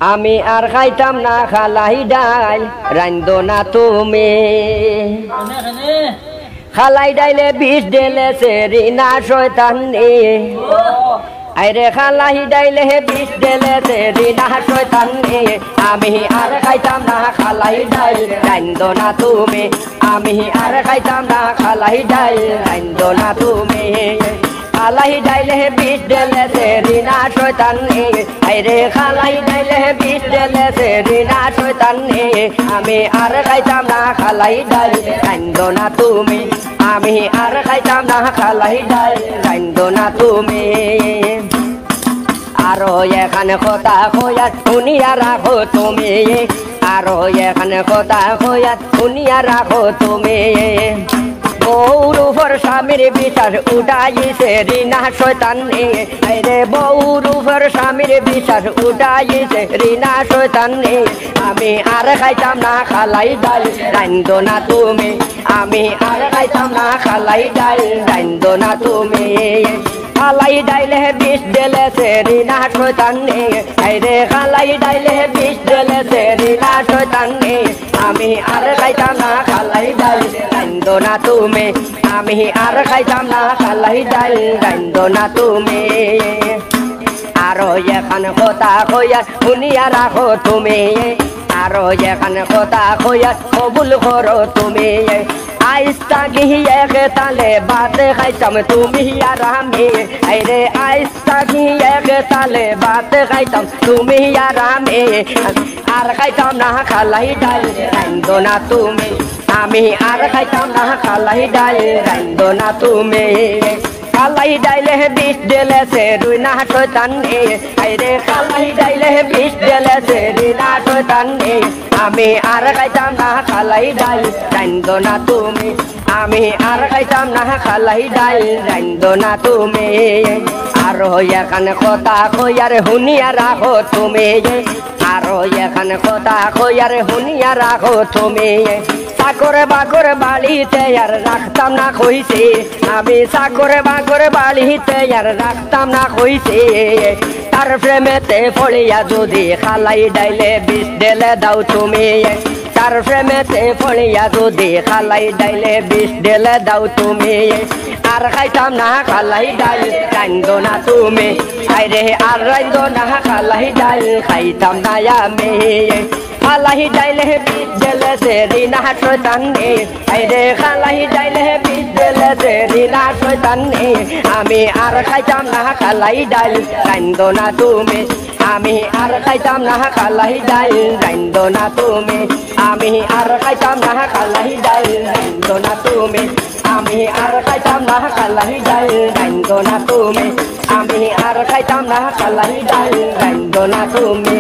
আমি আর খাইতাম না খালাই ডাইল রাইন্দো না তুমি খালাই ডাইলে বিষ ঢেলে সেরি না শয়তানি আইরে খালাই ডাইলে বিষ ঢেলে সেরি না শয়তানি আমি আর খাইতাম না খালাই ডাইল রাইন্দো না তুমি আমি আর খাইতাম না খালাই ডাইল রাইন্দো না তুমি খালাই ডাইলে বিষ ঢেলে সেরি না শয়তানি আইরে খালাই ডাইলে বিষ ঢেলে সেরি না শয়তানি আমি আর খাইতাম না খালাই ডাইল রাইন্দো না তুমি আমি আর খাইতাম না খালাই ডাইল রাইন্দো না তুমি আরো এখানে কথা কইয়া শুনিয়া রাখো তুমি আরো এখানে কথা কইয়া শুনিয়া রাখো তুমি বউর উপর স্বামীর বিচার উঠাইছে রিনা শয়তানি আইরে বউর উপর স্বামীর বিচার উঠাইছে রিনা শয়তানি আমি আর খাইতাম না খালাই ডাল রাইন্দো না তুমি আমি আর খাইতাম না খালাই ডাল রাইন্দো না তুমি খালাই ডাইলে বিষ ঢেলে সেরি না শয়তানি আইরে খালাই ডাইলে বিষ ঢেলে সেরি না শয়তানি আমি আর খাইতাম না খালাই ডাল রাইন্দো না তুমি আমি আর খাইতাম না খালাই ডাল রাইন্দো না তুমি আরো এখানে কথা কইয়া শুনিয়া রাখো তুমি আরো এখানে কথা কইয়া কবুল করো তুমি আইস্তা গিয়ে তালে বাত খাইতাম তুমি আর আমি আইরে আইস্তা গিয়ে তালে বাত খাইতাম তুমি আর আমি আর খাইতাম না খালাই ডাল রাইন্দো না তুমি আমি আর খাইতাম না খালাই ডাল রাইন্দো না তুমি খালাই ডাইলে বিষ ঢেলে সেরি না শয়তানি আইরে খালাই ডাইলে বিষ ঢেলে সেরি না শয়তানি আমি আর খাইতাম না খালাই ডাল রাইন্দো না তুমি আমি আর খাইতাম না খালাই ডাল রাইন্দো না তুমি আরো এখানে কথা কইয়ার শুনিয়া রাখো তুমি আরো এখানে কথা কইয়ার শুনিয়া রাখো তুমি চাকরে বাকরে বাড়িতে আর রাখতাম না কইছে আমি চাকরে বাকরে বাড়িতে আর রাখতাম না কইছে তার প্রেমেতে পড়িয়া যদি খালাই ডাইলে বিষ ঢেলে দাও তুমি তার প্রেমেতে পড়িয়া যদি খালাই ডাইলে বিষ ঢেলে দাও তুমি আর খাইতাম না খালাই ডাল রাইন্দো না তুমি আইরে আর রাইন্দো না খালাই ডাল খাইতাম না আমি খালাই ডাইলে বিষ ঢেলে সেরি না শয়তানি আইরে খালাই ডাইলে বিষ ঢেলে সেরি না শয়তানি আমি আর খাইতাম না খালাই ডাল রাইন্দো না তুমি আমি আর খাইতাম না খালাই ডাল রাইন্দো না তুমি আমি আর খাইতাম না খালাই ডাল রাইন্দো না তুমি আমি আর খাইতাম না খালাই ডাল রাইন্দো না তুমি আমি আর খাইতাম না খালাই ডাল রাইন্দো না তুমি